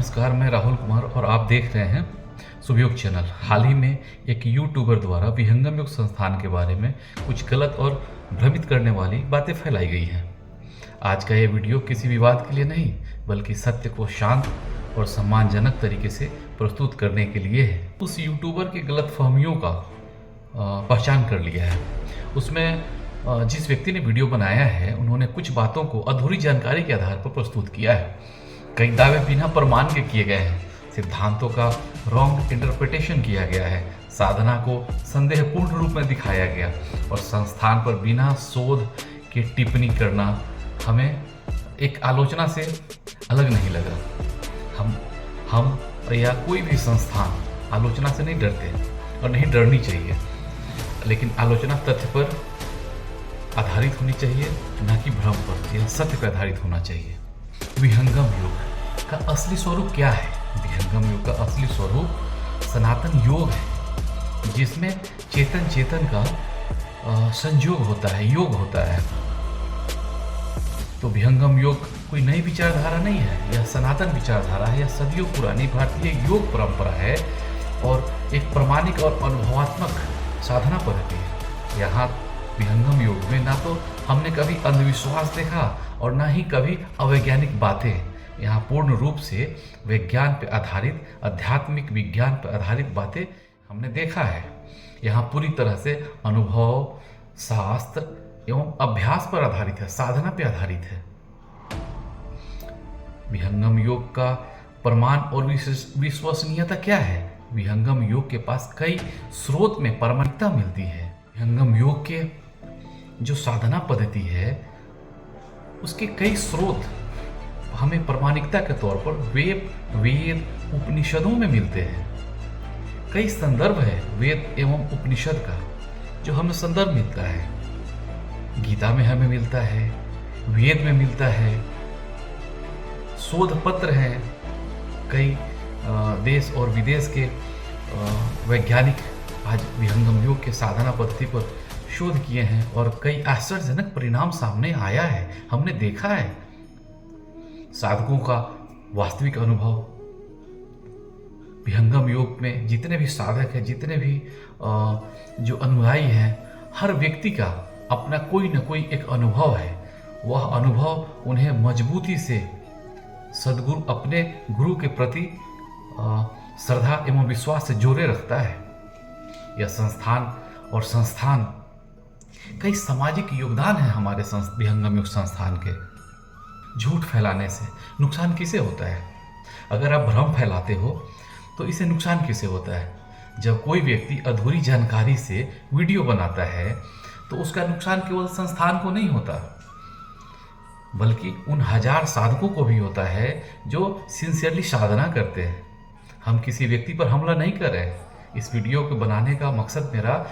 नमस्कार, मैं राहुल कुमार और आप देख रहे हैं शुभयोग चैनल। हाल ही में एक यूट्यूबर द्वारा विहंगम योग संस्थान के बारे में कुछ गलत और भ्रमित करने वाली बातें फैलाई गई हैं। आज का ये वीडियो किसी विवाद के लिए नहीं, बल्कि सत्य को शांत और सम्मानजनक तरीके से प्रस्तुत करने के लिए है। उस यूट्यूबर की गलतफहमियों का पहचान कर लिया है। उसमें जिस व्यक्ति ने वीडियो बनाया है, उन्होंने कुछ बातों को अधूरी जानकारी के आधार पर प्रस्तुत किया है। कई दावे बिना प्रमाण के किए गए हैं, सिद्धांतों का रॉन्ग इंटरप्रिटेशन किया गया है, साधना को संदेहपूर्ण रूप में दिखाया गया और संस्थान पर बिना शोध की टिप्पणी करना हमें एक आलोचना से अलग नहीं लगा। हम या कोई भी संस्थान आलोचना से नहीं डरते और नहीं डरनी चाहिए, लेकिन आलोचना तथ्य पर आधारित होनी चाहिए, न कि भ्रम पर या सत्य पर आधारित होना चाहिए। विहंगम योग का असली स्वरूप क्या है? विहंगम योग का असली स्वरूप सनातन योग है, जिसमें चेतन का संयोग होता है, योग होता है। तो विहंगम योग कोई नई विचारधारा नहीं है, यह सनातन विचारधारा है, यह सदियों पुरानी भारतीय योग परंपरा है और एक प्रामाणिक और अनुभवात्मक साधना पद्धति है। यहाँ विहंगम योग में ना तो हमने कभी अंधविश्वास देखा और ना ही कभी अवैज्ञानिक बातें। यहाँ पूर्ण रूप से विज्ञान पर आधारित, आध्यात्मिक विज्ञान पर आधारित बातें हमने देखा है। यहाँ पूरी तरह से अनुभव, शास्त्र एवं अभ्यास पर आधारित है, साधना पर आधारित है। विहंगम योग का प्रमाण और विश्वसनीयता क्या है? विहंगम योग के पास कई स्रोत में प्रामाणिकता मिलती है। विहंगम योग के जो साधना पद्धति है, उसके कई स्रोत हमें प्रामाणिकता के तौर पर वेद उपनिषदों में मिलते हैं। कई संदर्भ है वेद एवं उपनिषद का जो हमें संदर्भ मिलता है। गीता में हमें मिलता है, वेद में मिलता है, शोध पत्र हैं। कई देश और विदेश के वैज्ञानिक आज विहंगम योग के साधना पद्धति पर शोध किए हैं और कई आश्चर्यजनक परिणाम सामने आया है। हमने देखा है साधकों का वास्तविक अनुभव। विहंगम योग में जितने भी साधक हैं, जितने भी जो अनुयायी हैं, हर व्यक्ति का अपना कोई न कोई एक अनुभव है। वह अनुभव उन्हें मजबूती से सद्गुरु, अपने गुरु के प्रति श्रद्धा एवं विश्वास से जोड़े रखता है। यह संस्थान कई सामाजिक योगदान है हमारे विहंगम योग संस्थान के। झूठ फैलाने से नुकसान किसे होता है? अगर आप भ्रम फैलाते हो तो इसे नुकसान किसे होता है? जब कोई व्यक्ति अधूरी जानकारी से वीडियो बनाता है तो उसका नुकसान केवल संस्थान को नहीं होता, बल्कि उन हजार साधकों को भी होता है जो सिंसियरली साधना करते हैं। हम किसी व्यक्ति पर हमला नहीं कर रहे हैं। इस वीडियो को बनाने का मकसद मेरा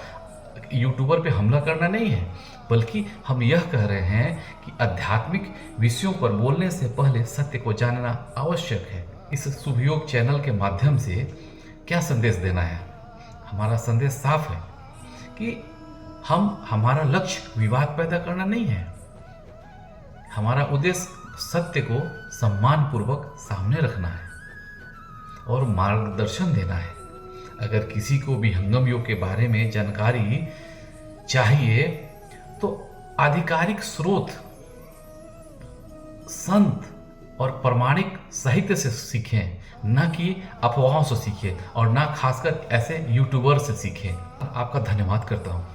यूट्यूबर पे हमला करना नहीं है, बल्कि हम यह कह रहे हैं कि आध्यात्मिक विषयों पर बोलने से पहले सत्य को जानना आवश्यक है। इस शुभयोग चैनल के माध्यम से क्या संदेश देना है? हमारा संदेश साफ है कि हमारा लक्ष्य विवाद पैदा करना नहीं है। हमारा उद्देश्य सत्य को सम्मानपूर्वक सामने रखना है और मार्गदर्शन देना है। अगर किसी को विहंगम योग के बारे में जानकारी चाहिए तो आधिकारिक स्रोत, संत और प्रामाणिक साहित्य से सीखें, न कि अफवाहों से सीखें और न खासकर ऐसे यूट्यूबर से सीखें। आपका धन्यवाद करता हूँ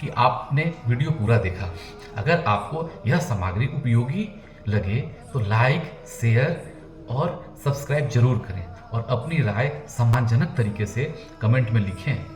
कि आपने वीडियो पूरा देखा। अगर आपको यह सामग्री उपयोगी लगे तो लाइक, शेयर और सब्सक्राइब जरूर करें और अपनी राय सम्मानजनक तरीके से कमेंट में लिखें।